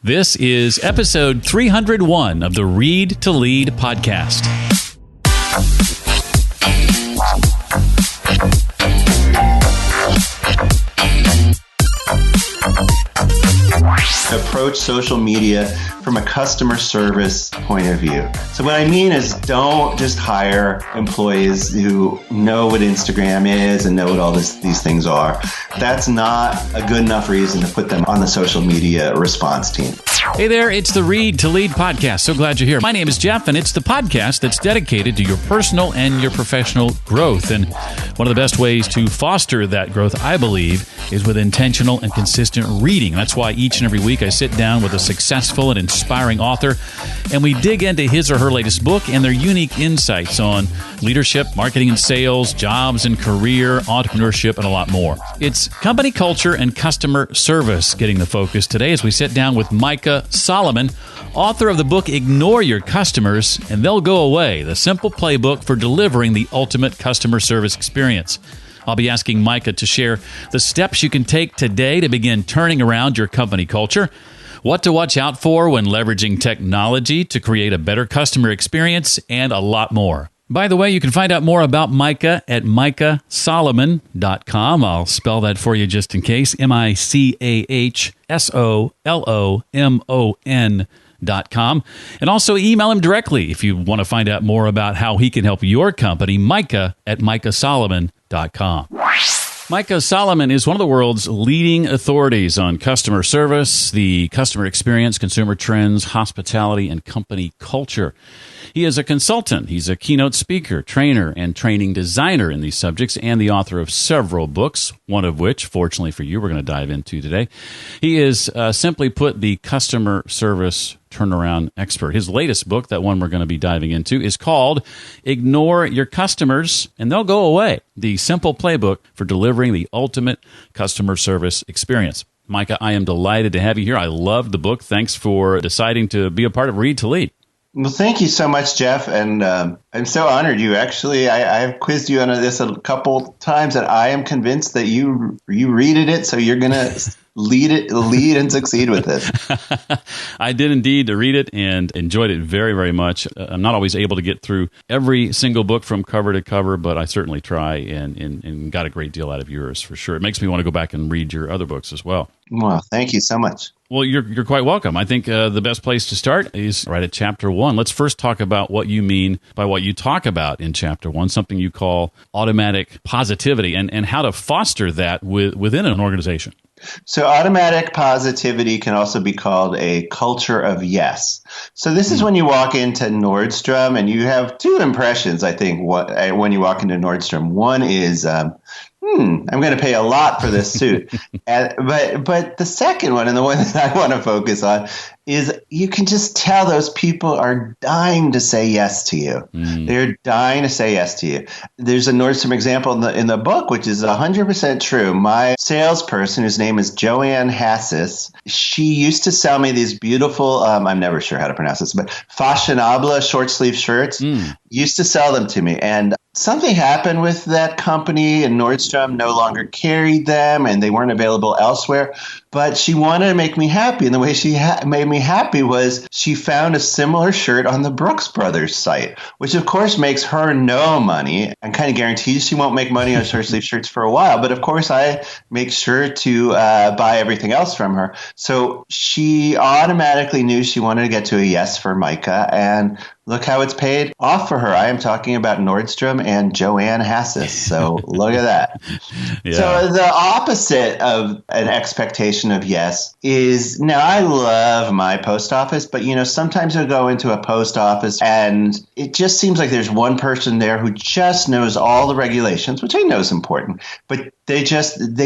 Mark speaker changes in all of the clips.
Speaker 1: This is episode 301 of the Read to Lead podcast.
Speaker 2: Approach social media from a customer service point of view. So what I mean is don't just hire employees who know what Instagram is and know what all these things are. That's not a good enough reason to put them on the social media response team.
Speaker 1: Hey there, it's the Read to Lead podcast. So glad you're here. My name is Jeff, and it's the podcast that's dedicated to your personal and your professional growth. And one of the best ways to foster that growth, I believe, is with intentional and consistent reading. That's why each and every week I sit down with a successful and inspiring author, and we dig into his or her latest book and their unique insights on leadership, marketing and sales, jobs and career, entrepreneurship, and a lot more. It's company culture and customer service getting the focus today as we sit down with Micah Solomon, author of the book Ignore Your Customers and They'll Go Away, the simple playbook for delivering the ultimate customer service experience. I'll be asking Micah to share the steps you can take today to begin turning around your company culture, what to watch out for when leveraging technology to create a better customer experience, and a lot more. By the way, you can find out more about Micah at micahsolomon.com. I'll spell that for you just in case. MicahSolomon.com. And also email him directly if you want to find out more about how he can help your company, Micah at micahsolomon.com. Micah Solomon is one of the world's leading authorities on customer service, the customer experience, consumer trends, hospitality, and company culture. He is a consultant. He's a keynote speaker, trainer, and training designer in these subjects, and the author of several books, one of which, fortunately for you, we're going to dive into today. He is, simply put, the customer service turnaround expert. His latest book, that one we're going to be diving into, is called Ignore Your Customers and They'll Go Away, the simple playbook for delivering the ultimate customer service experience. Micah, I am delighted to have you here. I love the book. Thanks for deciding to be a part of Read to Lead.
Speaker 2: Well, thank you so much, Jeff. And I'm so honored. I have quizzed you on this a couple times, and I am convinced that you read it, so you're going to lead and succeed with it.
Speaker 1: I did indeed read it and enjoyed it very, very much. I'm not always able to get through every single book from cover to cover, but I certainly try and got a great deal out of yours for sure. It makes me want to go back and read your other books as well.
Speaker 2: Well, thank you so much.
Speaker 1: Well, you're quite welcome. I think the best place to start is right at Chapter 1. Let's first talk about what you mean by what you talk about in Chapter 1, something you call automatic positivity, and how to foster that within an organization.
Speaker 2: So automatic positivity can also be called a culture of yes. So this is when you walk into Nordstrom, and you have two impressions, I think, when you walk into Nordstrom. One is, I'm going to pay a lot for this suit. But the second one, and the one that I want to focus on, is you can just tell those people are dying to say yes to you. They're dying to say yes to you. There's a Nordstrom example in the book, which is 100% true. My salesperson, whose name is Joanne Hassis, she used to sell me these beautiful, I'm never sure how to pronounce this, but fashionable short sleeve shirts. Used to sell them to me. And something happened with that company, and Nordstrom no longer carried them, and they weren't available elsewhere. But she wanted to make me happy, and the way she made me happy was she found a similar shirt on the Brooks Brothers site, which of course makes her no money and kind of guarantees she won't make money on short sleeve shirts for a while. But of course, I make sure to buy everything else from her. So she automatically knew she wanted to get to a yes for Micah, and look how it's paid off for her. I am talking about Nordstrom and Joanne Hassis. So look at that. Yeah. So the opposite of an expectation of yes is, now I love my post office, but sometimes you'll go into a post office and it just seems like there's one person there who just knows all the regulations, which I know is important, but they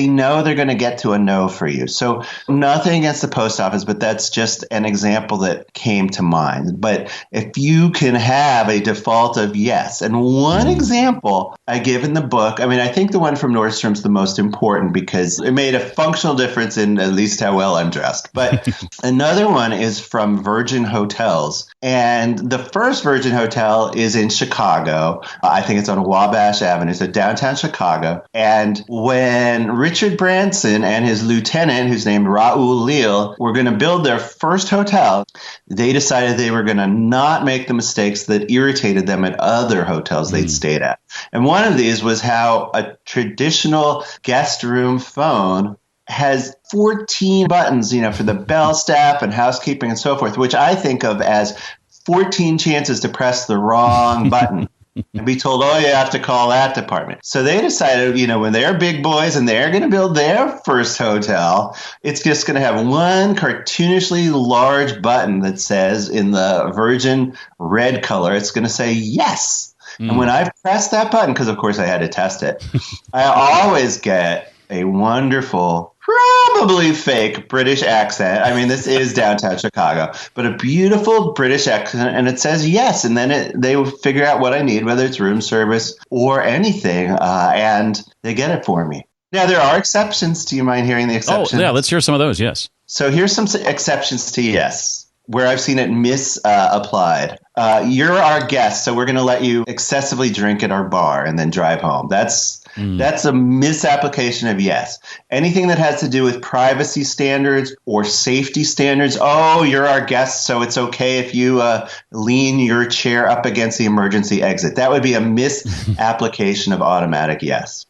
Speaker 2: know they're going to get to a no for you. So nothing against the post office, but that's just an example that came to mind. But if you you can have a default of yes. And one example I give in the book, I mean, I think the one from Nordstrom's the most important because it made a functional difference in at least how well I'm dressed. But another one is from Virgin Hotels. And the first Virgin Hotel is in Chicago. I think it's on Wabash Avenue, so downtown Chicago. And when Richard Branson and his lieutenant, who's named Raoul Leal, were going to build their first hotel, they decided they were going to not make the mistakes that irritated them at other hotels they'd stayed at. And one of these was how a traditional guest room phone has 14 buttons, for the bell staff and housekeeping and so forth, which I think of as 14 chances to press the wrong button and be told, oh, you have to call that department. So they decided, when they're big boys and they're going to build their first hotel, it's just going to have one cartoonishly large button that says in the Virgin red color, it's going to say yes. And when I press that button, because of course I had to test it, I always get a wonderful, probably fake British accent. I mean, this is downtown Chicago, but a beautiful British accent, and it says yes. And then they will figure out what I need, whether it's room service or anything, and they get it for me. Now, there are exceptions. Do you mind hearing the exceptions?
Speaker 1: Oh, yeah, let's hear some of those, yes.
Speaker 2: So here's some exceptions to yes, where I've seen it misapplied. You're our guest, so we're going to let you excessively drink at our bar and then drive home. That's a misapplication of yes. Anything that has to do with privacy standards or safety standards, oh, you're our guest, so it's okay if you lean your chair up against the emergency exit. That would be a misapplication of automatic yes.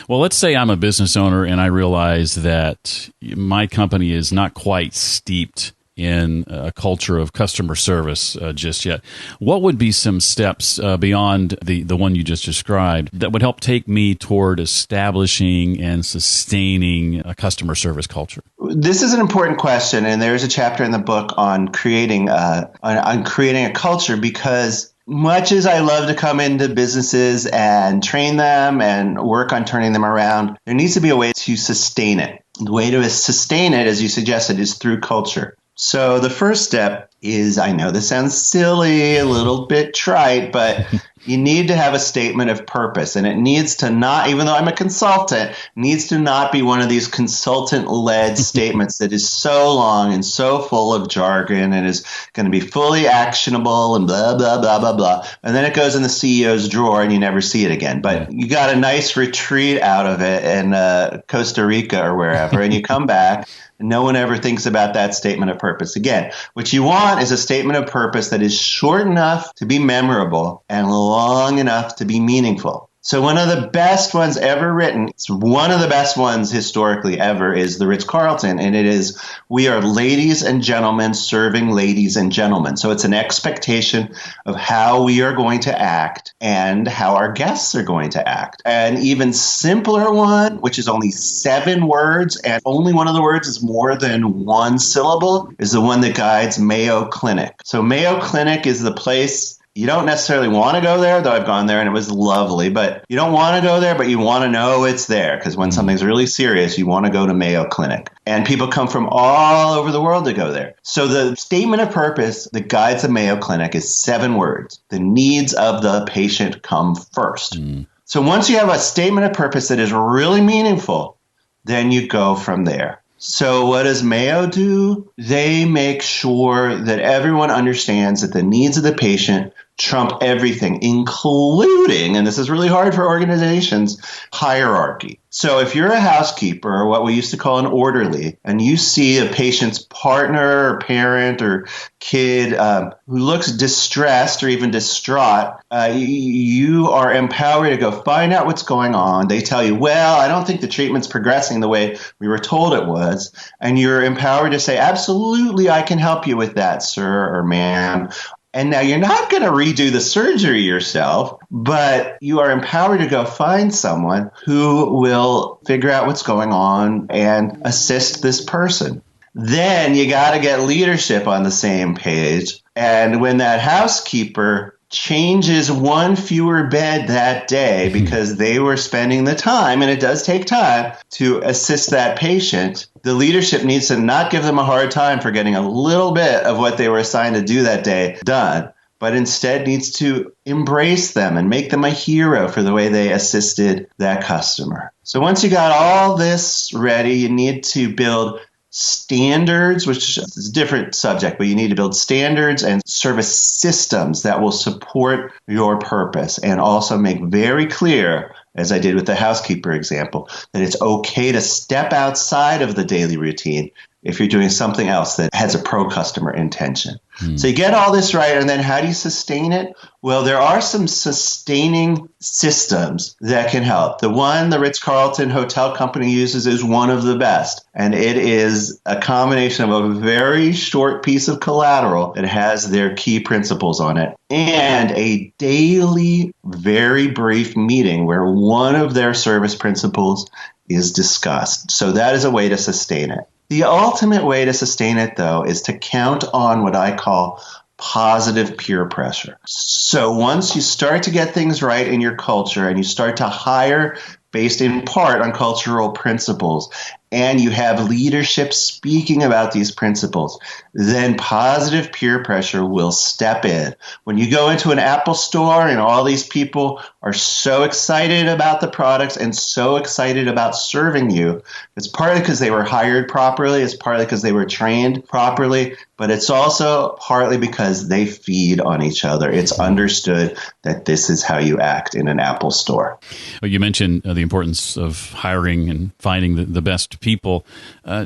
Speaker 1: Well, let's say I'm a business owner and I realize that my company is not quite steeped in a culture of customer service just yet. What would be some steps beyond the one you just described that would help take me toward establishing and sustaining a customer service culture?
Speaker 2: This is an important question, and there's a chapter in the book on creating a culture, because much as I love to come into businesses and train them and work on turning them around, there needs to be a way to sustain it. The way to sustain it, as you suggested, is through culture. So the first step is, I know this sounds silly, a little bit trite, but you need to have a statement of purpose. And it needs to not, even though I'm a consultant, needs to not be one of these consultant-led statements that is so long and so full of jargon and is going to be fully actionable and blah, blah, blah, blah, blah. And then it goes in the CEO's drawer and you never see it again. But you got a nice retreat out of it in Costa Rica or wherever, and you come back. No one ever thinks about that statement of purpose again. What you want is a statement of purpose that is short enough to be memorable and long enough to be meaningful. So one of the best ones ever written, it's one of the best ones historically ever, is the Ritz-Carlton, and it is, we are ladies and gentlemen serving ladies and gentlemen. So it's an expectation of how we are going to act and how our guests are going to act. An even simpler one, which is only 7 words, and only one of the words is more than one syllable, is the one that guides Mayo Clinic. So Mayo Clinic is the place. You don't necessarily want to go there, though I've gone there and it was lovely, but you don't want to go there, but you want to know it's there, because when something's really serious, you want to go to Mayo Clinic. And people come from all over the world to go there. So the statement of purpose that guides the Mayo Clinic is 7 words. The needs of the patient come first. So once you have a statement of purpose that is really meaningful, then you go from there. So what does Mayo do? They make sure that everyone understands that the needs of the patient trump everything, including, and this is really hard for organizations, hierarchy. So if you're a housekeeper, or what we used to call an orderly, and you see a patient's partner or parent or kid who looks distressed or even distraught, you are empowered to go find out what's going on. They tell you, well, I don't think the treatment's progressing the way we were told it was. And you're empowered to say, absolutely, I can help you with that, sir or ma'am. And now you're not going to redo the surgery yourself, but you are empowered to go find someone who will figure out what's going on and assist this person. Then you got to get leadership on the same page. And when that housekeeper changes one fewer bed that day because they were spending the time, and it does take time to assist that patient, the leadership needs to not give them a hard time for getting a little bit of what they were assigned to do that day done, but instead needs to embrace them and make them a hero for the way they assisted that customer. So once you got all this ready, you need to build standards, which is a different subject, but you need to build standards and service systems that will support your purpose and also make very clear, as I did with the housekeeper example, that it's okay to step outside of the daily routine if you're doing something else that has a pro-customer intention. So you get all this right, and then how do you sustain it? Well, there are some sustaining systems that can help. The one the Ritz-Carlton Hotel Company uses is one of the best, and it is a combination of a very short piece of collateral that has their key principles on it and a daily, very brief meeting where one of their service principles is discussed. So that is a way to sustain it. The ultimate way to sustain it, though, is to count on what I call positive peer pressure. So once you start to get things right in your culture and you start to hire based in part on cultural principles, and you have leadership speaking about these principles, then positive peer pressure will step in. When you go into an Apple store and all these people are so excited about the products and so excited about serving you, it's partly because they were hired properly, it's partly because they were trained properly, but it's also partly because they feed on each other. It's understood that this is how you act in an Apple store.
Speaker 1: Well, you mentioned the importance of hiring and finding the best people.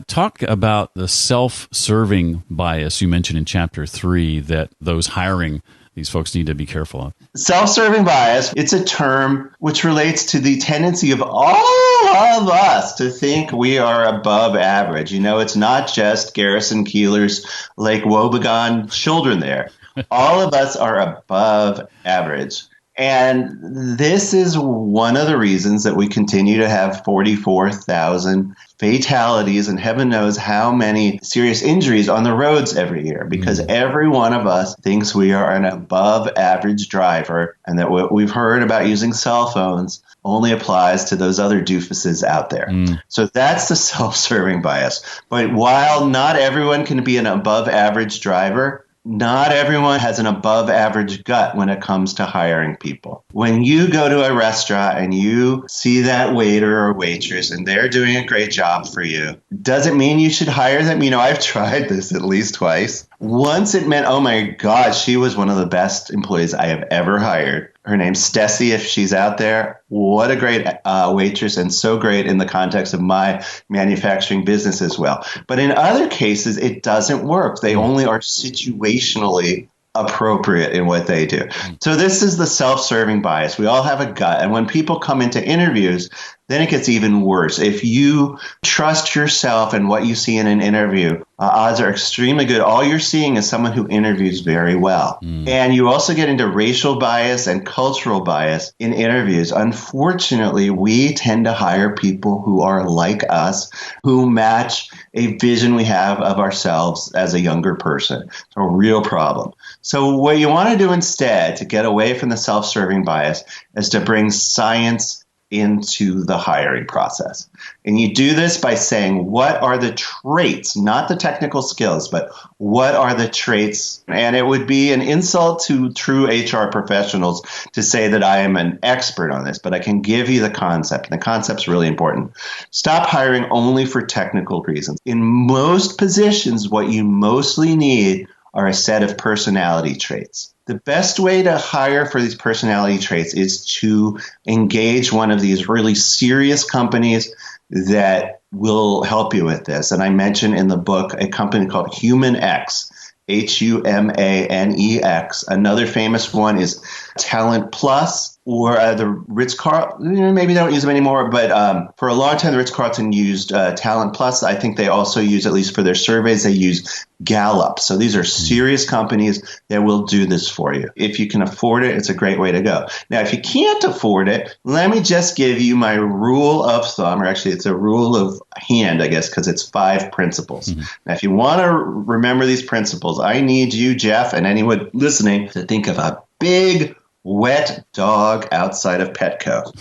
Speaker 1: Talk about the self-serving bias you mentioned in Chapter 3 that those hiring these folks need to be careful of.
Speaker 2: Self-serving bias, it's a term which relates to the tendency of all of us to think we are above average. You know, it's not just Garrison Keillor's Lake Wobegon children there. All of us are above average. And this is one of the reasons that we continue to have 44,000 fatalities and heaven knows how many serious injuries on the roads every year, because every one of us thinks we are an above average driver and that what we've heard about using cell phones only applies to those other doofuses out there. So that's the self-serving bias. But while not everyone can be an above average driver, not everyone has an above average gut when it comes to hiring people. When you go to a restaurant and you see that waiter or waitress and they're doing a great job for you, does it mean you should hire them? You know, I've tried this at least twice. Once it meant, oh my God, she was one of the best employees I have ever hired. Her name's Stessie, if she's out there. What a great waitress, and so great in the context of my manufacturing business as well. But in other cases, it doesn't work. They only are situationally appropriate in what they do. So this is the self-serving bias. We all have a gut. And when people come into interviews, then it gets even worse. If you trust yourself and what you see in an interview, odds are extremely good. All you're seeing is someone who interviews very well. And you also get into racial bias and cultural bias in interviews. Unfortunately, we tend to hire people who are like us, who match a vision we have of ourselves as a younger person. It's a real problem. So what you want to do instead to get away from the self-serving bias is to bring science into the hiring process. And you do this by saying, what are the traits, not the technical skills, but what are the traits? And it would be an insult to true HR professionals to say that I am an expert on this, but I can give you the concept. And the concept's really important. Stop hiring only for technical reasons. In most positions, what you mostly need are a set of personality traits. The best way to hire for these personality traits is to engage one of these really serious companies that will help you with this. And I mentioned in the book a company called HumanX, HUMANEX. Another famous one is Talent Plus, or the Ritz-Carlton. Maybe they don't use them anymore, but for a long time, the Ritz-Carlton used Talent Plus. I think they also use, at least for their surveys, they use Gallup. So these are serious companies that will do this for you. If you can afford it, it's a great way to go. Now, if you can't afford it, let me just give you my rule of thumb, or actually it's a rule of hand, I guess, because it's 5 principles. Now, if you want to remember these principles, I need you, Jeff, and anyone listening, to think of a big, wet dog outside of Petco.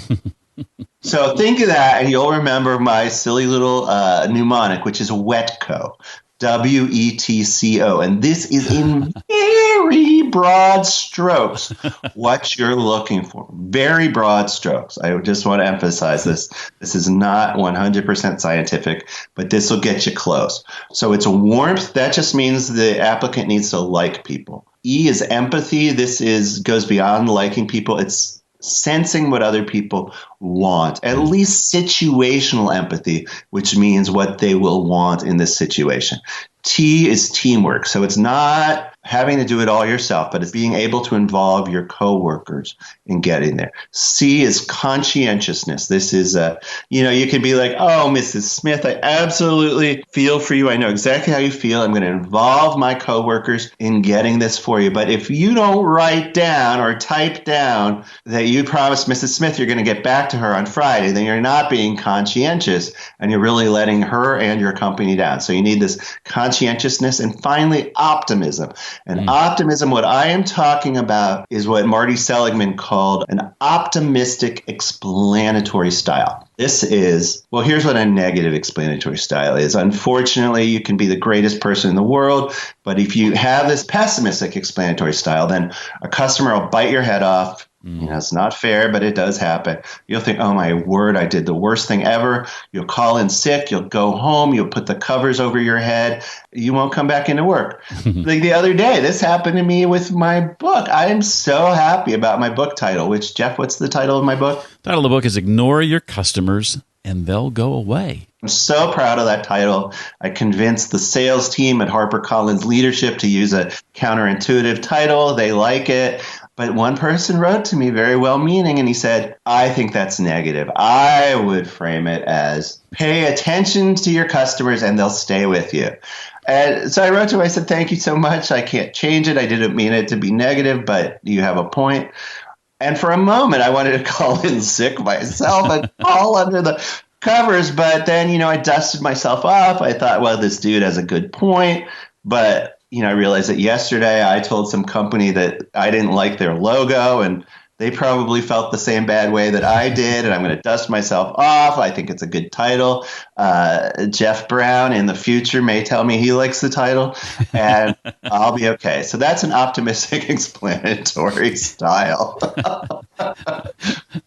Speaker 2: So think of that, and you'll remember my silly little mnemonic, which is Wetco. WETCO. And this is in very broad strokes what you're looking for. Very broad strokes. I just want to emphasize this. This is not 100% scientific, but this will get you close. So it's a warmth. That just means the applicant needs to like people. E is empathy. This goes beyond liking people. It's sensing what other people want, at least situational empathy, which means what they will want in this situation. T is teamwork. So it's not having to do it all yourself, but it's being able to involve your coworkers in getting there. C is conscientiousness. This is, you can be like, oh, Mrs. Smith, I absolutely feel for you. I know exactly how you feel. I'm going to involve my coworkers in getting this for you. But if you don't write down or type down that you promised Mrs. Smith you're going to get back to her on Friday, then you're not being conscientious and you're really letting her and your company down. So you need this conscientiousness. And finally, optimism. And optimism, what I am talking about is what Marty Seligman called an optimistic explanatory style. This is, well, here's what a negative explanatory style is. Unfortunately, you can be the greatest person in the world, but if you have this pessimistic explanatory style, then a customer will bite your head off. It's not fair, but it does happen. You'll think, oh, my word, I did the worst thing ever. You'll call in sick. You'll go home. You'll put the covers over your head. You won't come back into work. Like the other day, this happened to me with my book. I am so happy about my book title, which, Jeff, what's the title of my book?
Speaker 1: The title of the book is Ignore Your Customers and They'll Go Away.
Speaker 2: I'm so proud of that title. I convinced the sales team at HarperCollins Leadership to use a counterintuitive title. They like it. But one person wrote to me very well-meaning, and he said, I think that's negative. I would frame it as pay attention to your customers and they'll stay with you. And so I wrote to him, I said, thank you so much. I can't change it. I didn't mean it to be negative, but you have a point. And for a moment, I wanted to call in sick myself and fall under the covers. But then, I dusted myself off. I thought, well, this dude has a good point. But I realized that yesterday I told some company that I didn't like their logo, and they probably felt the same bad way that I did, and I'm going to dust myself off. I think it's a good title. Jeff Brown in the future may tell me he likes the title, and I'll be okay. So that's an optimistic explanatory style.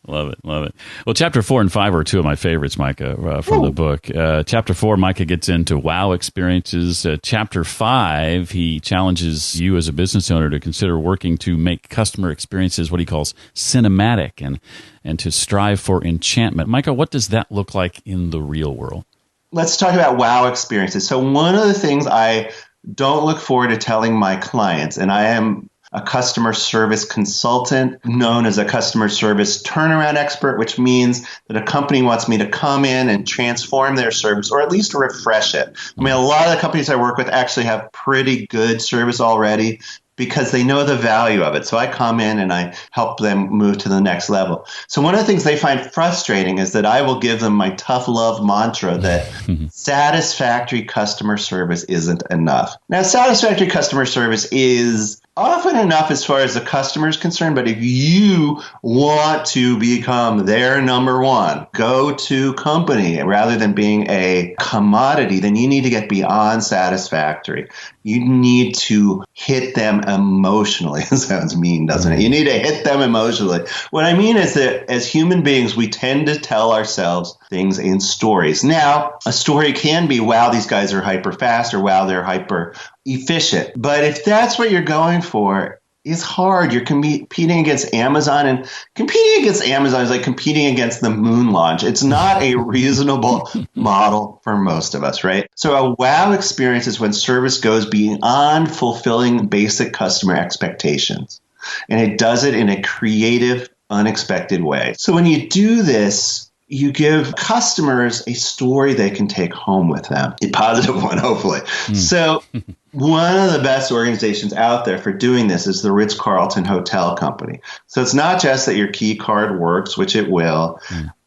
Speaker 1: Love it. Love it. Well, chapter 4 and 5 are two of my favorites, Micah, from the book. Chapter 4, Micah gets into wow experiences. Chapter 5, he challenges you as a business owner to consider working to make customer experiences what he calls cinematic and to strive for enchantment. Micah, what does that look like in the real world? Let's
Speaker 2: talk about wow experiences. So one of the things I don't look forward to telling my clients, and I am a customer service consultant known as a customer service turnaround expert, which means that a company wants me to come in and transform their service or at least refresh it. I mean, a lot of the companies I work with actually have pretty good service already because they know the value of it. So I come in and I help them move to the next level. So one of the things they find frustrating is that I will give them my tough love mantra that satisfactory customer service isn't enough. Now, satisfactory customer service is often enough as far as the customer is concerned, but if you want to become their number one go-to company rather than being a commodity, then you need to get beyond satisfactory. You need to hit them emotionally. It sounds mean, doesn't it? You need to hit them emotionally. What I mean is that as human beings, we tend to tell ourselves things in stories. Now, a story can be, wow, these guys are hyper fast, or wow, they're hyper efficient. But if that's what you're going for, it's hard. You're competing against Amazon, and competing against Amazon is like competing against the moon launch. It's not a reasonable model for most of us, right? So a wow experience is when service goes beyond fulfilling basic customer expectations, and it does it in a creative, unexpected way. So when you do this, you give customers a story they can take home with them, a positive one, hopefully. So one of the best organizations out there for doing this is the Ritz-Carlton Hotel Company. So it's not just that your key card works, which it will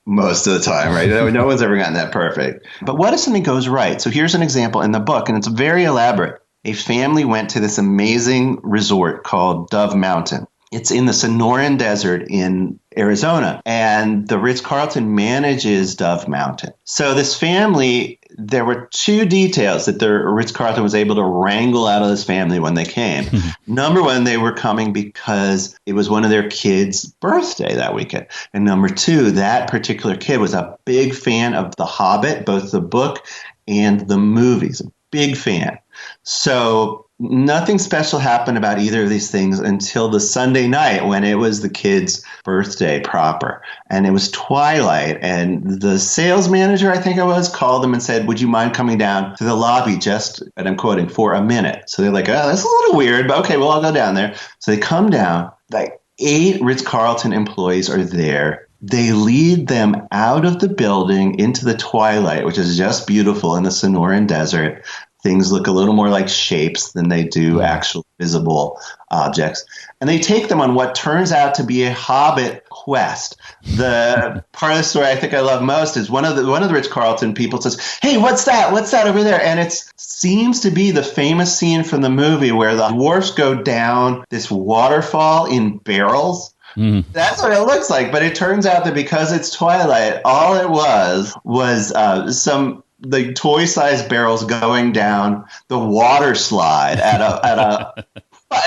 Speaker 2: most of the time, right? No one's ever gotten that perfect. But what if something goes right? So here's an example in the book, and it's very elaborate. A family went to this amazing resort called Dove Mountain. It's in the Sonoran Desert in Arizona, and the Ritz-Carlton manages Dove Mountain. So this family there were two details that the Ritz-Carlton was able to wrangle out of this family when they came. Number one, they were coming because it was one of their kids' birthday that weekend. And number two, that particular kid was a big fan of The Hobbit, both the book and the movies. A big fan. So nothing special happened about either of these things until the Sunday night when it was the kid's birthday proper. And it was twilight. And the sales manager, I think it was, called them and said, would you mind coming down to the lobby just, and I'm quoting, for a minute? So they're like, oh, that's a little weird, but okay, well, I'll go down there. So they come down. Like 8 Ritz-Carlton employees are there. They lead them out of the building into the twilight, which is just beautiful in the Sonoran Desert. Things look a little more like shapes than they do actual visible objects. And they take them on what turns out to be a Hobbit quest. The part of the story I think I love most is one of the Ritz-Carlton people says, hey, what's that? What's that over there? And it seems to be the famous scene from the movie where the dwarfs go down this waterfall in barrels. That's what it looks like. But it turns out that because it's twilight, all it was some the toy-sized barrels going down the water slide at a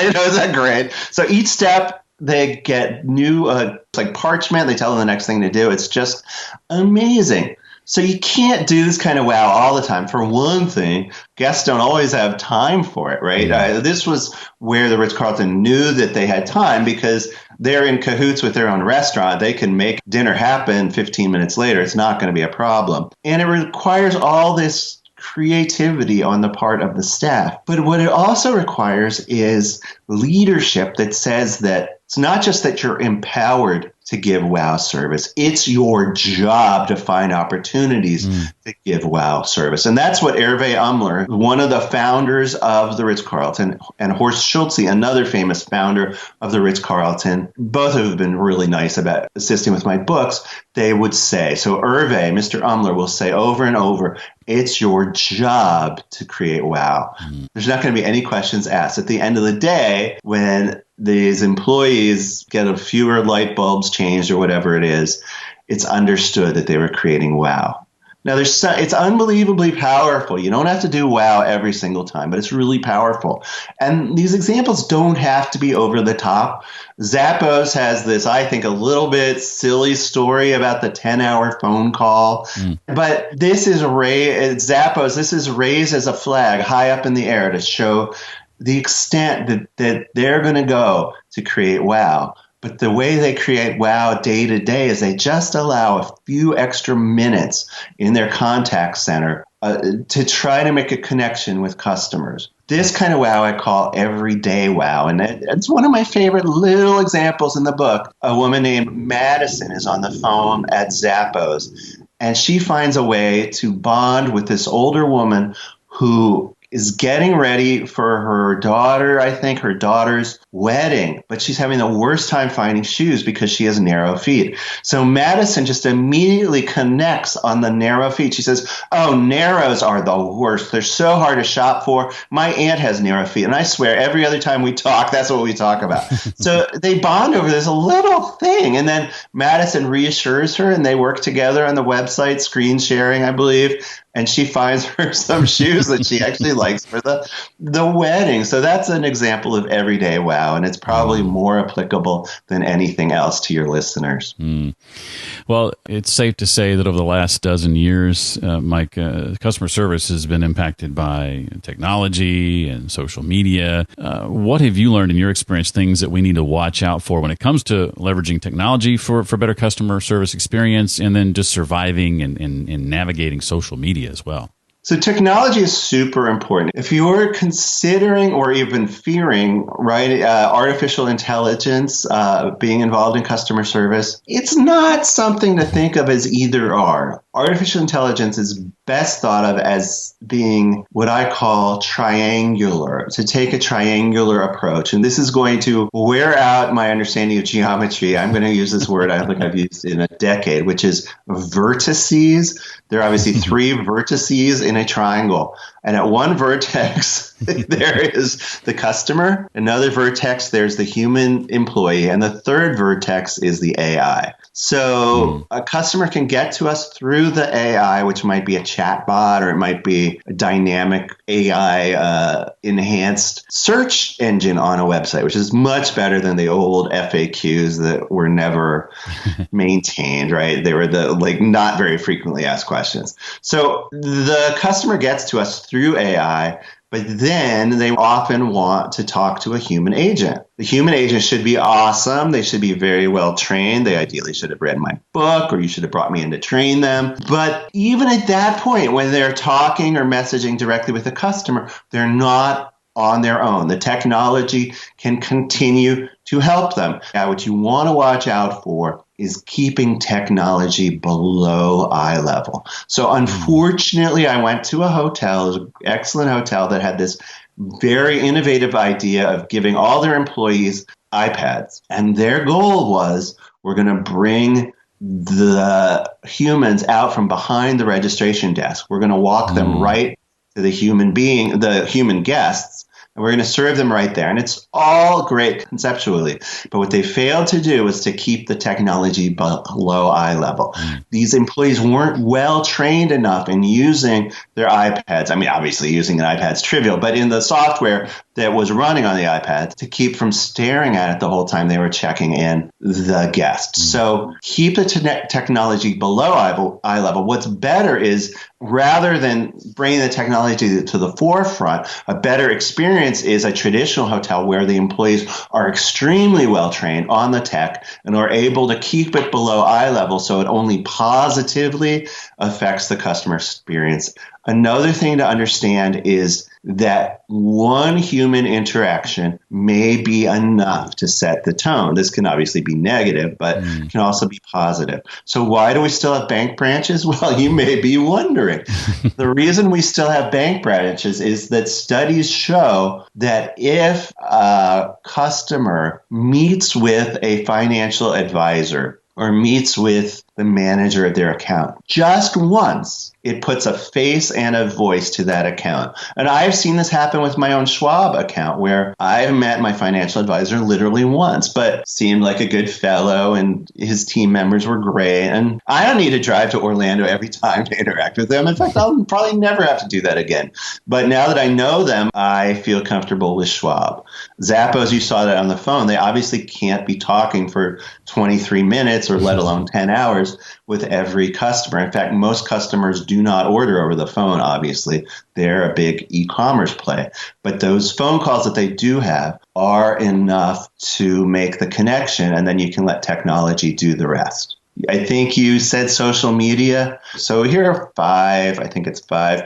Speaker 2: isn't that great? So each step they get new like parchment. They tell them the next thing to do. It's just amazing. So you can't do this kind of wow all the time. For one thing, guests don't always have time for it, right? This was where the Ritz-Carlton knew that they had time because they're in cahoots with their own restaurant. They can make dinner happen 15 minutes later. It's not going to be a problem. And it requires all this creativity on the part of the staff. But what it also requires is leadership that says that it's not just that you're empowered to give wow service. It's your job to find opportunities to give wow service. And that's what Hervé Umler, one of the founders of the Ritz-Carlton, and Horst Schulze, another famous founder of the Ritz-Carlton, both have been really nice about assisting with my books, they would say. So Hervé, Mr. Umler, will say over and over, it's your job to create wow. There's not going to be any questions asked. At the end of the day, when these employees get a fewer light bulbs changed or whatever it is, it's understood that they were creating wow. Now, it's unbelievably powerful. You don't have to do wow every single time, but it's really powerful. And these examples don't have to be over the top. Zappos has this, I think, a little bit silly story about the 10-hour phone call. But this is Zappos, this is raised as a flag high up in the air to show the extent that they're going to go to create wow. But the way they create wow day to day is they just allow a few extra minutes in their contact center to try to make a connection with customers. This kind of wow I call everyday wow. And it's one of my favorite little examples in the book. A woman named Madison is on the phone at Zappos, and she finds a way to bond with this older woman who is getting ready for her daughter's wedding, but she's having the worst time finding shoes because she has narrow feet. So Madison just immediately connects on the narrow feet. She says, oh, narrows are the worst. They're so hard to shop for. My aunt has narrow feet, and I swear every other time we talk, that's what we talk about. So they bond over this little thing, and then Madison reassures her, and they work together on the website, screen sharing, I believe, and she finds her some shoes that she actually likes for the wedding. So that's an example of everyday wow, and it's probably more applicable than anything else to your listeners.
Speaker 1: Well, it's safe to say that over the last dozen years, Mike, customer service has been impacted by technology and social media. What have you learned in your experience, things that we need to watch out for when it comes to leveraging technology for better customer service experience, and then just surviving and navigating social media as well?
Speaker 2: So technology is super important. If you're considering or even fearing, artificial intelligence being involved in customer service, it's not something to think of as either or. Artificial intelligence is best thought of as being what I call triangular, to take a triangular approach. And this is going to wear out my understanding of geometry. I'm going to use this word I don't think I've used in a decade, which is vertices. There are obviously 3 vertices in a triangle. And at one vertex, there is the customer. Another vertex, there's the human employee. And the third vertex is the AI. So a customer can get to us through the AI, which might be a chat bot or it might be a dynamic AI enhanced search engine on a website, which is much better than the old FAQs that were never maintained, right? They were the not very frequently asked questions. So the customer gets to us through AI, but then they often want to talk to a human agent. The human agent should be awesome. They should be very well trained. They ideally should have read my book, or you should have brought me in to train them. But even at that point, when they're talking or messaging directly with the customer, they're not on their own. The technology can continue to help them. Now, what you want to watch out for is keeping technology below eye level. So unfortunately, I went to a hotel, it was an excellent hotel that had this very innovative idea of giving all their employees iPads. And their goal was, we're going to bring the humans out from behind the registration desk. We're going to walk them right to the human guests, and we're going to serve them right there. And it's all great conceptually. But what they failed to do was to keep the technology below eye level. These employees weren't well trained enough in using their iPads. I mean, obviously using an iPad is trivial, but in the software that was running on the iPad to keep from staring at it the whole time they were checking in the guests. So keep the technology below eye level. What's better is, rather than bringing the technology to the forefront, a better experience is a traditional hotel where the employees are extremely well trained on the tech and are able to keep it below eye level so it only positively affects the customer experience. Another thing to understand is that one human interaction may be enough to set the tone. This can obviously be negative, but can also be positive. So why do we still have bank branches? Well, you may be wondering. The reason we still have bank branches is that studies show that if a customer meets with a financial advisor or meets with the manager of their account just once, it puts a face and a voice to that account. And I've seen this happen with my own Schwab account, where I've met my financial advisor literally once, but seemed like a good fellow and his team members were great. And I don't need to drive to Orlando every time to interact with them. In fact, I'll probably never have to do that again. But now that I know them, I feel comfortable with Schwab. Zappos, you saw that on the phone. They obviously can't be talking for 23 minutes or let alone 10 hours with every customer. In fact, most customers do not order over the phone, obviously. They're a big e-commerce play. But those phone calls that they do have are enough to make the connection, and then you can let technology do the rest. I think you said social media. So here are five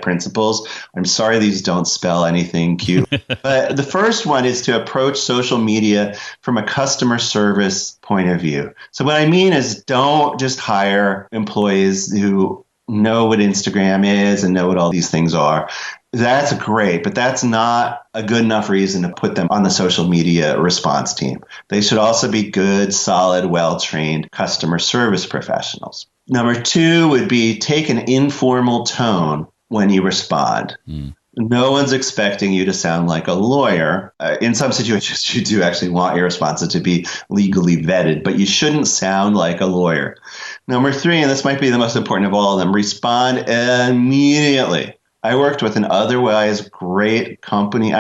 Speaker 2: principles. I'm sorry these don't spell anything cute. But the first one is to approach social media from a customer service point of view. So what I mean is, don't just hire employees who know what Instagram is and know what all these things are. That's great, but that's not a good enough reason to put them on the social media response team. They should also be good, solid, well-trained customer service professionals. Number two would be, take an informal tone when you respond. No one's expecting you to sound like a lawyer. In some situations, you do actually want your responses to be legally vetted, but you shouldn't sound like a lawyer. Number three, and this might be the most important of all of them, respond immediately. I worked with an otherwise great company,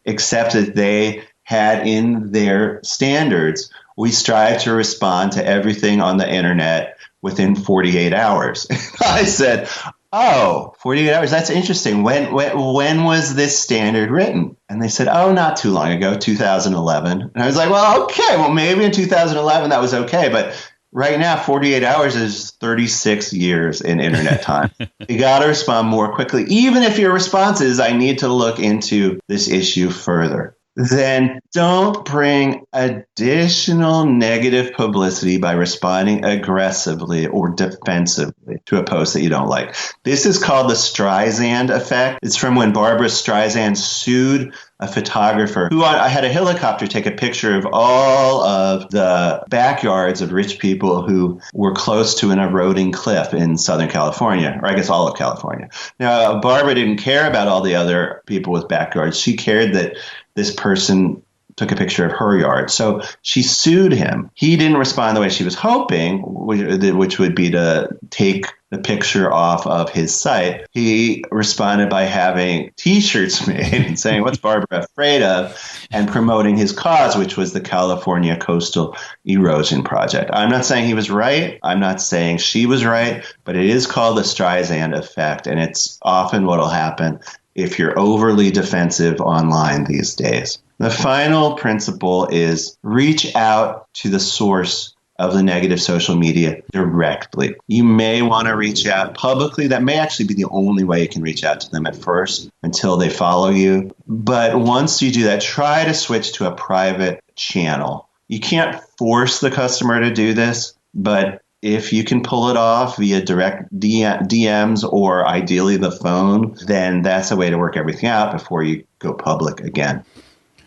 Speaker 2: except that they had in their standards, we strive to respond to everything on the internet within 48 hours. I said, 48 hours, that's interesting. When was this standard written? And they said, not too long ago, 2011. And I was like, well, okay, well, maybe in 2011 that was okay, but right now, 48 hours is 36 years in internet time. You got to respond more quickly. Even if your response is, I need to look into this issue further. Then don't bring additional negative publicity by responding aggressively or defensively to a post that you don't like. This is called the Streisand effect. It's from when Barbara Streisand sued a photographer who I had a helicopter take a picture of all of the backyards of rich people who were close to an eroding cliff in Southern California, or I guess all of California. Now, Barbara didn't care about all the other people with backyards. She cared that this person took a picture of her yard. So she sued him. He didn't respond the way she was hoping, which would be to take the picture off of his site. He responded by having T-shirts made and saying, "What's Barbara afraid of?" and promoting his cause, which was the California Coastal Erosion Project. I'm not saying he was right. I'm not saying she was right, but it is called the Streisand effect, and it's often what will happen if you're overly defensive online these days. The final principle is reach out to the source of the negative social media directly. You may want to reach out publicly. That may actually be the only way you can reach out to them at first until they follow you. But once you do that, try to switch to a private channel. You can't force the customer to do this, but if you can pull it off via direct DMs or ideally the phone, then that's a way to work everything out before you go public again.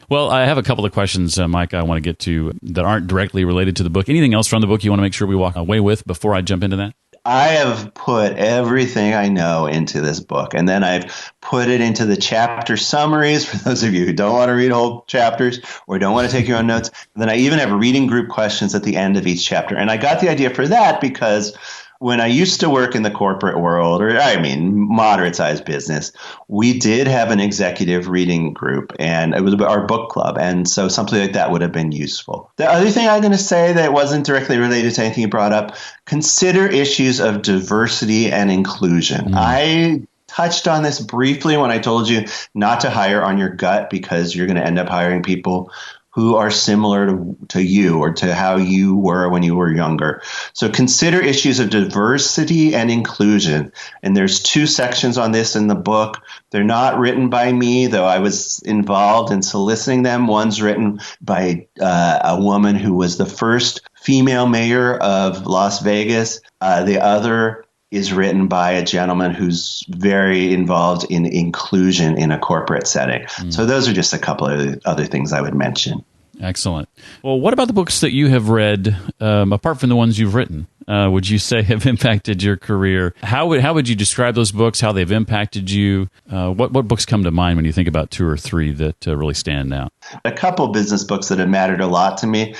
Speaker 1: Well, I have a couple of questions, Micah, I want to get to that aren't directly related to the book. Anything else from the book you want to make sure we walk away with before I jump into that?
Speaker 2: I have put everything I know into this book, and then I've put it into the chapter summaries for those of you who don't want to read whole chapters or don't want to take your own notes. And then I even have reading group questions at the end of each chapter. And I got the idea for that because when I used to work in the corporate world, or moderate-sized business, we did have an executive reading group, and it was our book club, and so something like that would have been useful. The other thing I'm going to say that wasn't directly related to anything you brought up, consider issues of diversity and inclusion. I touched on this briefly when I told you not to hire on your gut because you're going to end up hiring people who are similar to you or to how you were when you were younger. So consider issues of diversity and inclusion. And there's 2 sections on this in the book. They're not written by me, though I was involved in soliciting them. One's written by a woman who was the first female mayor of Las Vegas. The other is written by a gentleman who's very involved in inclusion in a corporate setting. So those are just a couple of other things I would mention.
Speaker 1: Excellent. Well, what about the books that you have read, apart from the ones you've written, would you say have impacted your career? How would you describe those books, how they've impacted you? What books come to mind when you think about 2 or 3 that really stand out?
Speaker 2: A couple business books that have mattered a lot to me.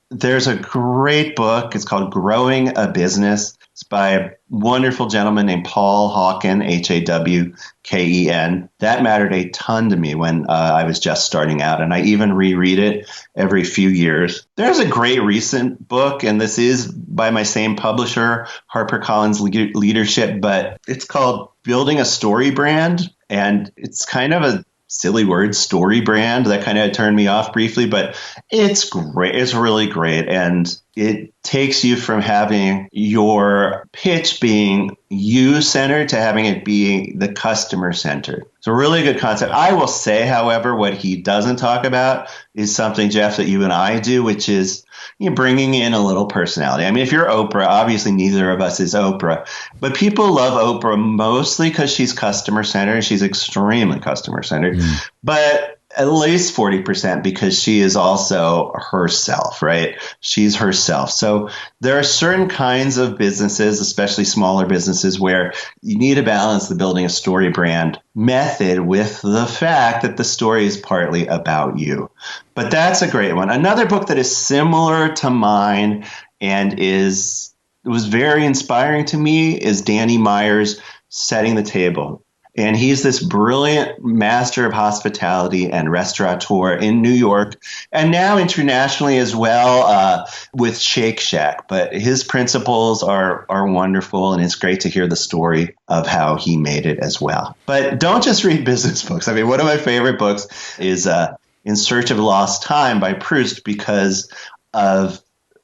Speaker 2: There's a great book. It's called Growing a Business. It's by a wonderful gentleman named Paul Hawken, Hawken. That mattered a ton to me when I was just starting out, and I even reread it every few years. There's a great recent book, and this is by my same publisher, HarperCollins Leadership, but it's called Building a Story Brand, and it's kind of a silly word, story brand. That kind of turned me off briefly, but it's great. It's really great. And it takes you from having your pitch being you-centered to having it being the customer-centered. It's a really good concept. I will say, however, what he doesn't talk about is something, Jeff, that you and I do, which is bringing in a little personality. I mean, if you're Oprah, obviously neither of us is Oprah, but people love Oprah mostly because she's customer-centered, and she's extremely customer-centered. But at least 40% because she is also herself, right? She's herself. So there are certain kinds of businesses, especially smaller businesses, where you need to balance the building a story brand method with the fact that the story is partly about you. But that's a great one. Another book that is similar to mine and was very inspiring to me is Danny Meyer's Setting the Table. And he's this brilliant master of hospitality and restaurateur in New York and now internationally as well with Shake Shack. But his principles are wonderful, and it's great to hear the story of how he made it as well. But don't just read business books. I mean, one of my favorite books is In Search of Lost Time by Proust because of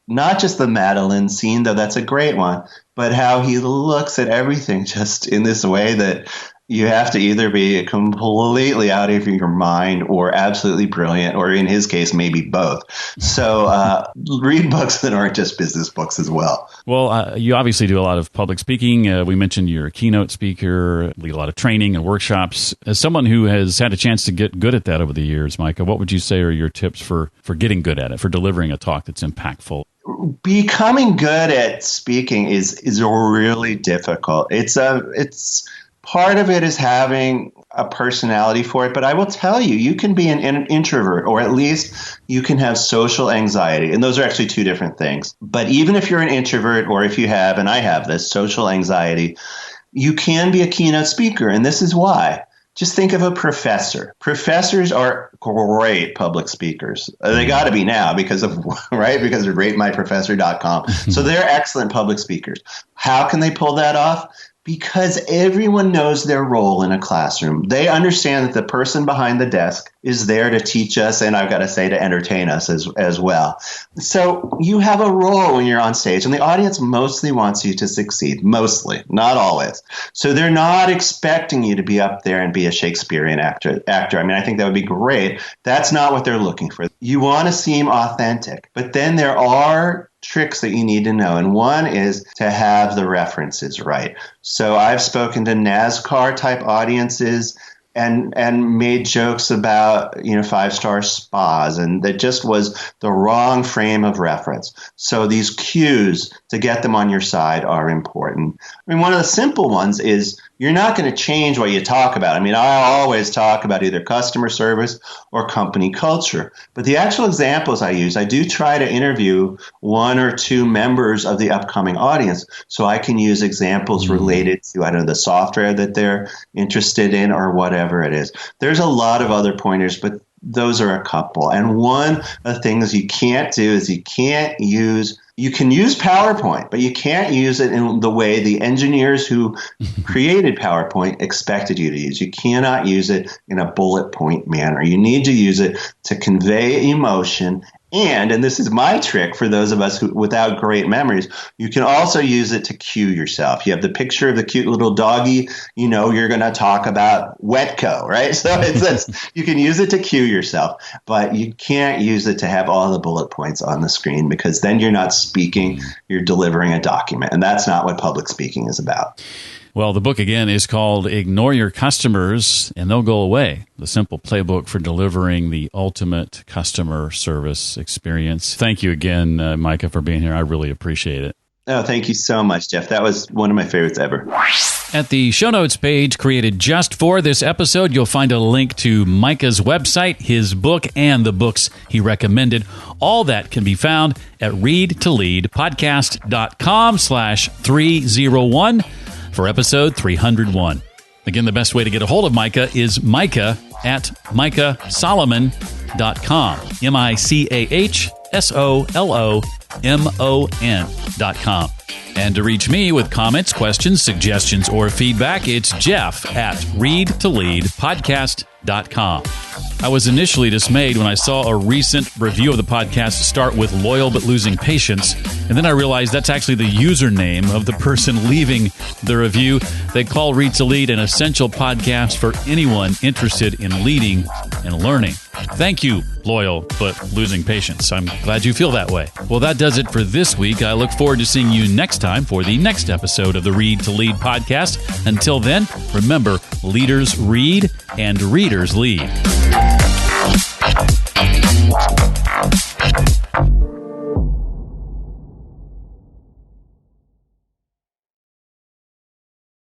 Speaker 2: not just the Madeleine scene, though that's a great one, but how he looks at everything just in this way that you have to either be completely out of your mind or absolutely brilliant, or in his case, maybe both. So read books that aren't just business books as well.
Speaker 1: Well, you obviously do a lot of public speaking. We mentioned you're a keynote speaker, lead a lot of training and workshops. As someone who has had a chance to get good at that over the years, Micah, what would you say are your tips for getting good at it, for delivering a talk that's impactful?
Speaker 2: Becoming good at speaking is really difficult. It's part of it is having a personality for it, but I will tell you, you can be an introvert, or at least you can have social anxiety. And those are actually two different things. But even if you're an introvert, or if you have, and I have this, social anxiety, you can be a keynote speaker. And this is why. Just think of a professor. Professors are great public speakers. They got to be now because of ratemyprofessor.com. So they're excellent public speakers. How can they pull that off? Because everyone knows their role in a classroom. They understand that the person behind the desk is there to teach us, and I've got to say, to entertain us as well. So you have a role when you're on stage, and the audience mostly wants you to succeed. Mostly, not always. So they're not expecting you to be up there and be a Shakespearean actor. I mean, I think that would be great. That's not what they're looking for. You want to seem authentic. But then there are tricks that you need to know. And one is to have the references right. So I've spoken to NASCAR type audiences and made jokes about, 5-star spas, and that just was the wrong frame of reference. So these cues to get them on your side are important. I mean, one of the simple ones is you're not going to change what you talk about. I mean, I always talk about either customer service or company culture, but the actual examples I use, I do try to interview one or two members of the upcoming audience so I can use examples related to, the software that they're interested in or whatever it is. There's a lot of other pointers, but those are a couple. And one of the things you can't do is you can use PowerPoint, but you can't use it in the way the engineers who created PowerPoint expected you to use. You cannot use it in a bullet point manner. You need to use it to convey emotion. And this is my trick for those of us who, without great memories, you can also use it to cue yourself. You have the picture of the cute little doggy, you're going to talk about Wetco, right? So you can use it to cue yourself, but you can't use it to have all the bullet points on the screen, because then you're not speaking, you're delivering a document. And that's not what public speaking is about.
Speaker 1: Well, the book, again, is called Ignore Your Customers and They'll Go Away, the simple playbook for delivering the ultimate customer service experience. Thank you again, Micah, for being here. I really appreciate it.
Speaker 2: Oh, thank you so much, Jeff. That was one of my favorites ever.
Speaker 1: At the show notes page created just for this episode, you'll find a link to Micah's website, his book, and the books he recommended. All that can be found at readtoleadpodcast.com/301 for episode 301. Again, the best way to get a hold of Micah is Micah at MicahSolomon.com. MicahSolomon.com. And to reach me with comments, questions, suggestions, or feedback, it's Jeff at readtoleadpodcast.com. I was initially dismayed when I saw a recent review of the podcast start with loyal but losing patience, and then I realized that's actually the username of the person leaving the review. They call Read to Lead an essential podcast for anyone interested in leading and learning. Thank you, loyal but losing patience. I'm glad you feel that way. Well, that does it for this week. I look forward to seeing you next time for the next episode of the Read to Lead podcast. Until then, remember, leaders read and readers lead.